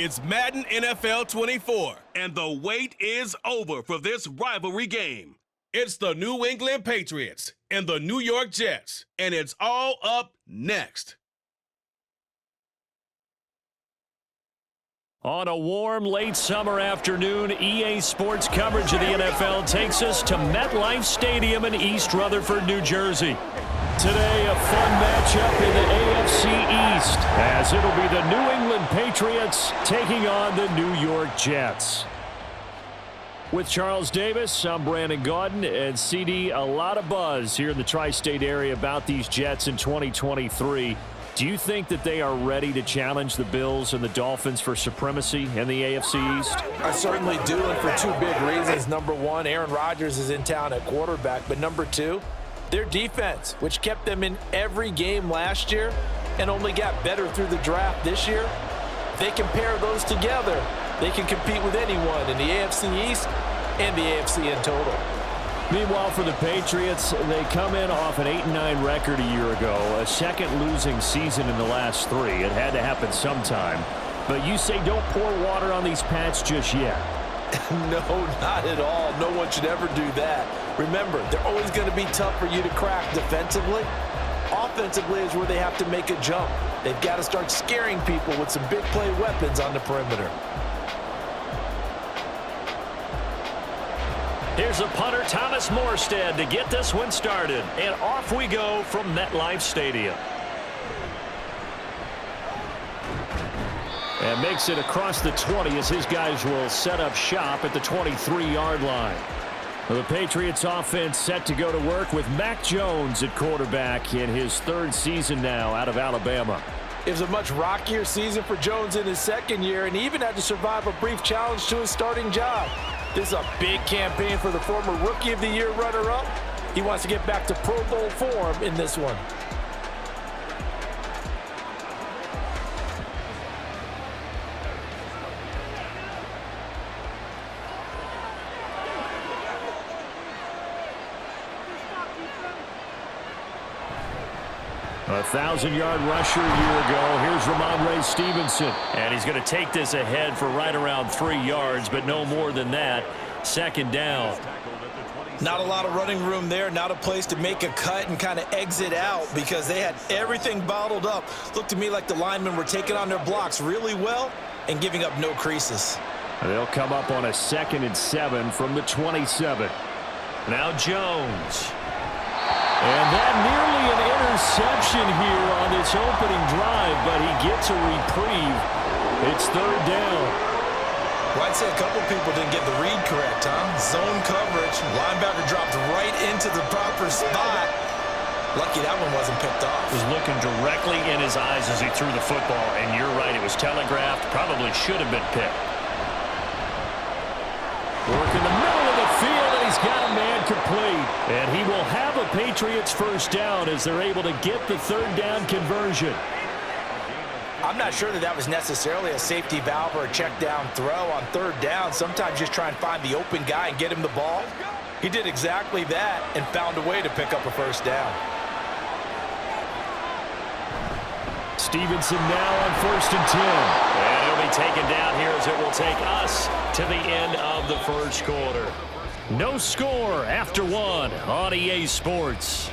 It's Madden NFL 24, and the wait is over for this rivalry game. It's the New England Patriots and the New York Jets, and it's all up next. On a warm, late summer afternoon, EA Sports coverage of the NFL takes us to MetLife Stadium in East Rutherford, New Jersey. Today, a fun matchup in the AFC East, as it'll be the New England Patriots taking on the New York Jets. With Charles Davis, I'm Brandon Gaudin, and CD, a lot of buzz here in the tri-state area about these Jets in 2023. Do you think that they are ready to challenge the Bills and the Dolphins for supremacy in the AFC East? I certainly do, and for two big reasons. Number one, Aaron Rodgers is in town at quarterback, but number two, their defense, which kept them in every game last year and only got better through the draft this year. If they can pair those together, they can compete with anyone in the AFC East and the AFC in total. Meanwhile, for the Patriots, they come in off an 8-9 record a year ago, a second losing season in the last three. It had to happen sometime. But you say don't pour water on these Pats just yet. No, not at all. No one should ever do that. Remember, they're always going to be tough for you to crack defensively. Offensively is where they have to make a jump. They've got to start scaring people with some big play weapons on the perimeter. Here's a punter, Thomas Morstead, to get this one started. And off we go from MetLife Stadium. And makes it across the 20 as his guys will set up shop at the 23-yard line. The Patriots offense set to go to work with Mac Jones at quarterback in his third season now out of Alabama. It was a much rockier season for Jones in his second year, and he even had to survive a brief challenge to his starting job. This is a big campaign for the former Rookie of the Year runner-up. He wants to get back to Pro Bowl form in this one. A 1,000-yard rusher a year ago. Here's Ramondre Stevenson. And he's going to take this ahead for right around 3 yards, but no more than that. Second down. Not a lot of running room there. Not a place to make a cut and kind of exit out because they had everything bottled up. Looked to me like the linemen were taking on their blocks really well and giving up no creases. They'll come up on a 2nd and 7 from the 27. Now Jones. And that nearly an interception here on this opening drive, but he gets a reprieve. It's third down. Well, I'd say a couple people didn't get the read correct, huh? Zone coverage. Linebacker dropped right into the proper spot. Lucky that one wasn't picked off. Was looking directly in his eyes as he threw the football, and you're right, it was telegraphed. Probably should have been picked. Work in the middle of the field, and he's got a man complete. And he will have a Patriots first down as they're able to get the third down conversion. I'm not sure that was necessarily a safety valve or a check down throw on third down. Sometimes just try and find the open guy and get him the ball. He did exactly that and found a way to pick up a first down. Stevenson now on 1st and 10. And he'll be taken down here as it will take us to the end of the first quarter. No score after one on EA Sports.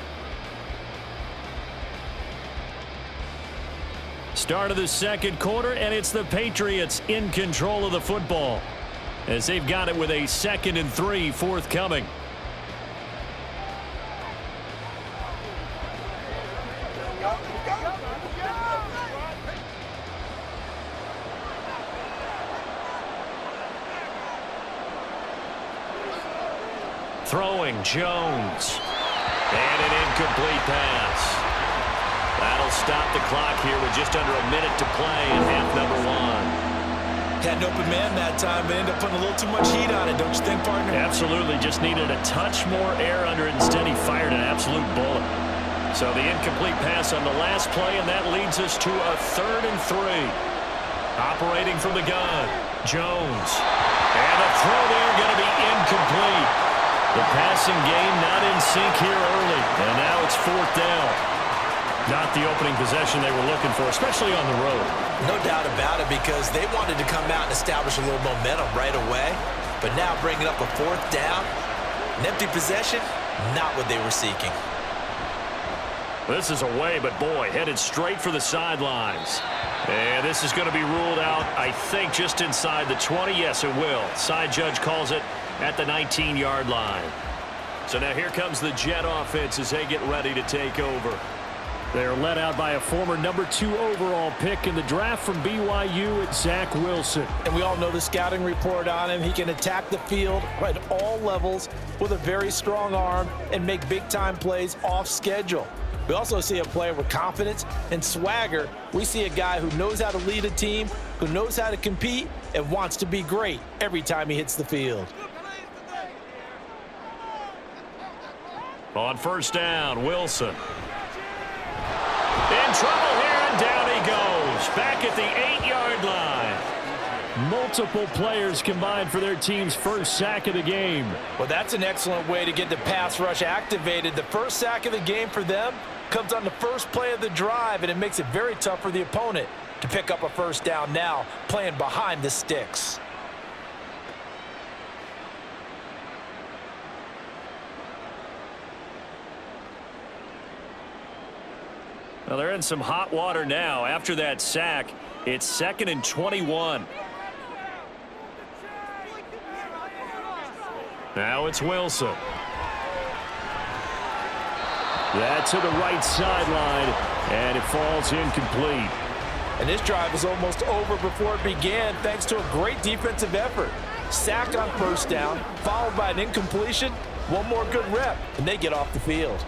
Start of the second quarter, and it's the Patriots in control of the football as they've got it with a 2nd and 3 forthcoming. Throwing Jones. And an incomplete pass. That'll stop the clock here with just under a minute to play in half number one. Had an open man that time, but ended up putting a little too much heat on it, don't you think, partner? Absolutely. Just needed a touch more air under it. Instead, he fired an absolute bullet. So the incomplete pass on the last play, and that leads us to a 3rd and 3. Operating from the gun, Jones. And the throw there going to be incomplete. The passing game not in sync here early, and now it's 4th down. Not the opening possession they were looking for, especially on the road. No doubt about it, because they wanted to come out and establish a little momentum right away. But now bringing up a fourth down, an empty possession, not what they were seeking. This is away, but boy, headed straight for the sidelines. And this is going to be ruled out, I think, just inside the 20. Yes, it will. Side judge calls it at the 19-yard line. So now here comes the Jet offense as they get ready to take over. They're led out by a former #2 overall pick in the draft from BYU, at Zach Wilson. And we all know the scouting report on him. He can attack the field at all levels with a very strong arm and make big-time plays off schedule. We also see a player with confidence and swagger. We see a guy who knows how to lead a team, who knows how to compete, and wants to be great every time he hits the field. On first down, Wilson. In trouble here, and down he goes. Back at the 8-yard line. Multiple players combined for their team's first sack of the game. Well, that's an excellent way to get the pass rush activated. The first sack of the game for them comes on the first play of the drive, and it makes it very tough for the opponent to pick up a first down now, playing behind the sticks. Well, they're in some hot water now. After that sack, it's 2nd and 21. Now it's Wilson. That's to the right sideline, and it falls incomplete. And this drive was almost over before it began, thanks to a great defensive effort. Sack on first down, followed by an incompletion. One more good rep, and they get off the field.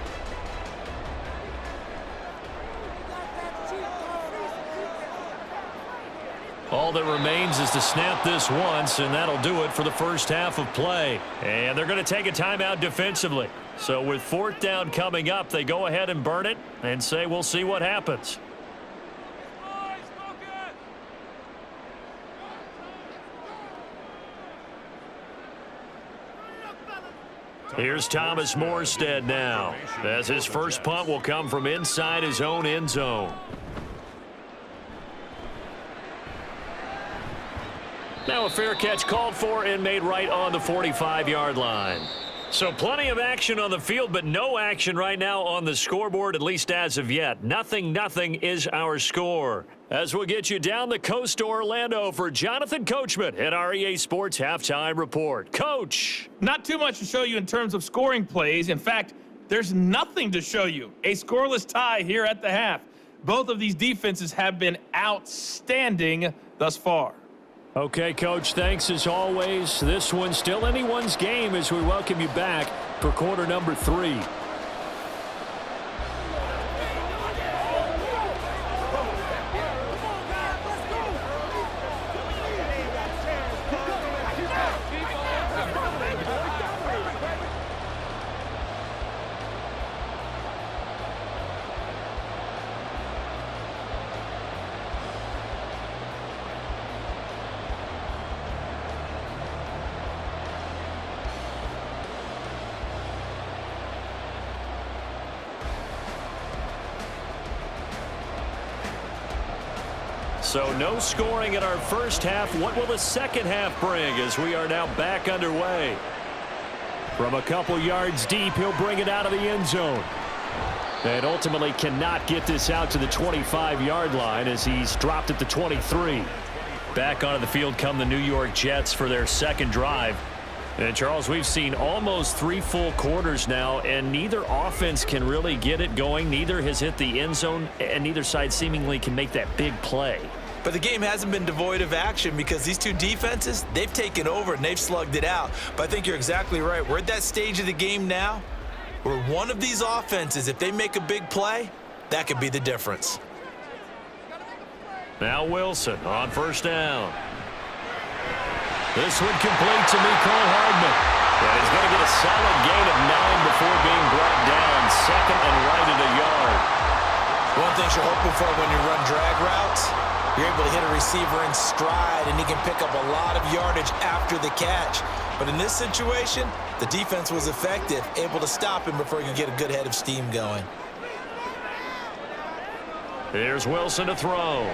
All that remains is to snap this once, and that'll do it for the first half of play. And they're going to take a timeout defensively. So with 4th down coming up, they go ahead and burn it and say we'll see what happens. Here's Thomas Morstead now, as his first punt will come from inside his own end zone. Now a fair catch called for and made right on the 45-yard line. So plenty of action on the field, but no action right now on the scoreboard, at least as of yet. 0-0 is our score. As we'll get you down the coast to Orlando for Jonathan Coachman at our EA Sports Halftime Report. Coach. Not too much to show you in terms of scoring plays. In fact, there's nothing to show you. A scoreless tie here at the half. Both of these defenses have been outstanding thus far. Okay, Coach, thanks as always. This one's still anyone's game as we welcome you back for quarter number 3. So no scoring in our first half. What will the second half bring as we are now back underway? From a couple yards deep, he'll bring it out of the end zone. And ultimately cannot get this out to the 25-yard line as he's dropped at the 23. Back onto the field come the New York Jets for their second drive. And, Charles, we've seen almost 3 full quarters now, and neither offense can really get it going. Neither has hit the end zone, and neither side seemingly can make that big play. But the game hasn't been devoid of action because these two defenses, they've taken over and they've slugged it out. But I think you're exactly right. We're at that stage of the game now where one of these offenses, if they make a big play, that could be the difference. Now Wilson on first down. This one complete to Mecole Hardman. And he's going to get a solid gain of 9 before being brought down. Second and right at a yard. One thing you're hoping for when you run drag routes, you're able to hit a receiver in stride, and he can pick up a lot of yardage after the catch. But in this situation, the defense was effective, able to stop him before he could get a good head of steam going. Here's Wilson to throw.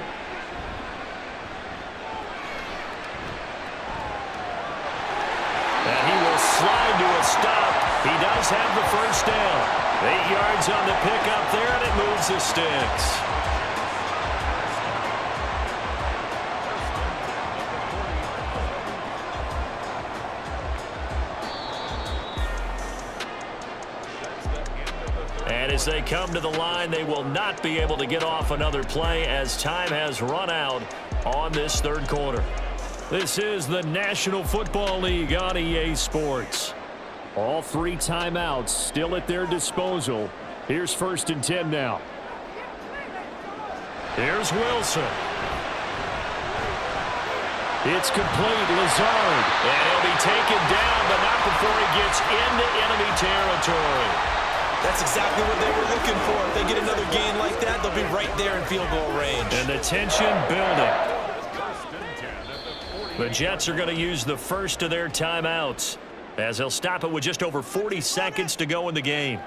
And he will slide to a stop. He does have the first down. 8 yards on the pickup there, and it moves the sticks. And as they come to the line, they will not be able to get off another play as time has run out on this third quarter. This is the National Football League on EA Sports. All 3 timeouts still at their disposal. Here's 1st and 10 now. Here's Wilson. It's complete. Lazard. And he'll be taken down, but not before he gets into enemy territory. That's exactly what they were looking for. If they get another gain like that, they'll be right there in field goal range. And the tension building. The Jets are going to use the first of their timeouts as they'll stop it with just over 40 seconds to go in the game.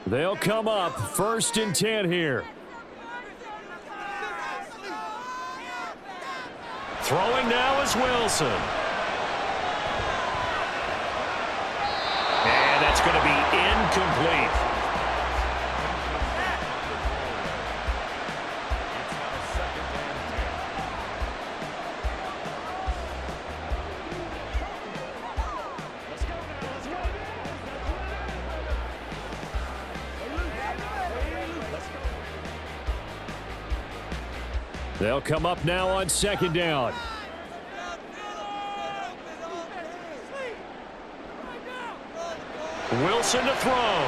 They'll come up 1st and 10 here. Throwing now is Wilson. And that's going to be incomplete. They'll come up now on 2nd down. Wilson to throw.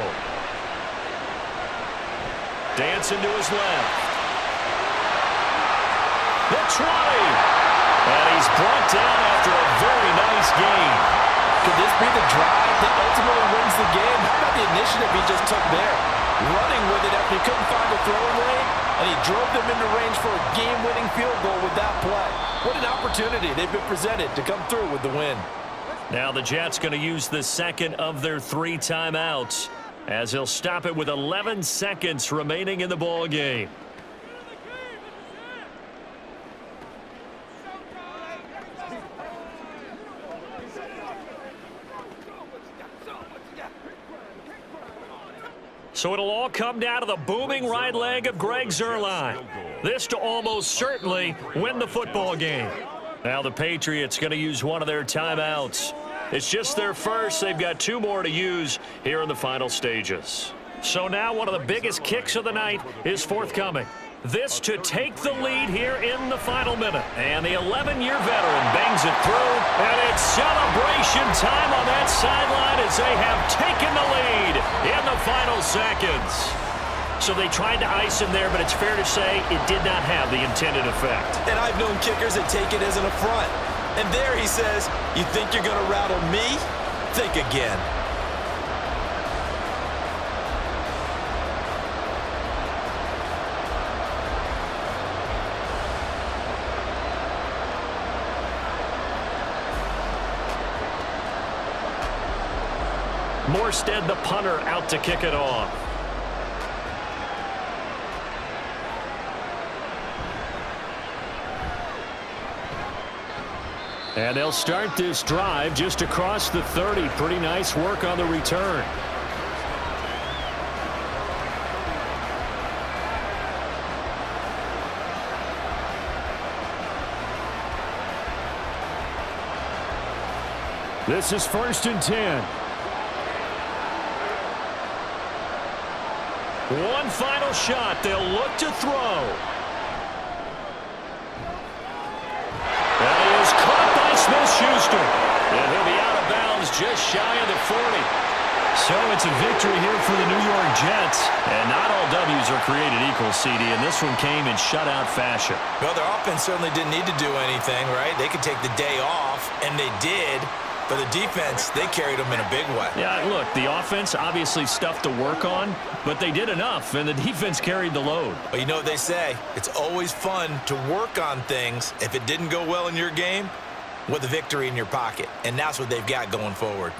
Dancing to his left. The try. And he's brought down after a very nice gain. Could this be the drive that ultimately wins the game? How about the initiative he just took there? Running with it after he couldn't find a throwing lane, and he drove them into range for a game-winning field goal with that play. What an opportunity they've been presented to come through with the win. Now the Jets going to use the second of their 3 timeouts as they'll stop it with 11 seconds remaining in the ball game. So it'll all come down to the booming right leg of Greg Zuerlein. This to almost certainly win the football game. Now the Patriots going to use one of their timeouts. It's just their first. They've got 2 more to use here in the final stages. So now one of the biggest kicks of the night is forthcoming. This to take the lead here in the final minute. And the 11-year veteran bangs it through. And it's celebration time on that sideline as they have taken the lead in the final seconds. So they tried to ice him there, but it's fair to say it did not have the intended effect. And I've known kickers that take it as an affront. And there he says, you think you're going to rattle me? Think again. Morstead, the punter, out to kick it off. And they'll start this drive just across the 30. Pretty nice work on the return. This is 1st and 10. One final shot. They'll look to throw. And he is caught by Smith-Schuster. And he'll be out of bounds just shy of the 40. So it's a victory here for the New York Jets. And not all W's are created equal, CD, and this one came in shutout fashion. Well, their offense certainly didn't need to do anything, right? They could take the day off, and they did. but the defense, they carried them in a big way. Yeah, look, the offense, obviously stuff to work on, but they did enough, and the defense carried the load. But you know what they say, it's always fun to work on things if it didn't go well in your game with a victory in your pocket, and that's what they've got going forward.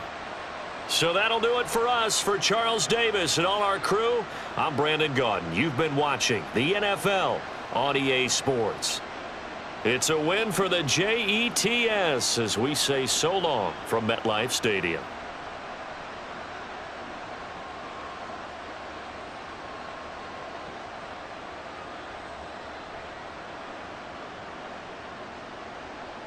So that'll do it for us. For Charles Davis and all our crew, I'm Brandon Gaudin. You've been watching the NFL on EA Sports. It's a win for the Jets as we say so long from MetLife Stadium.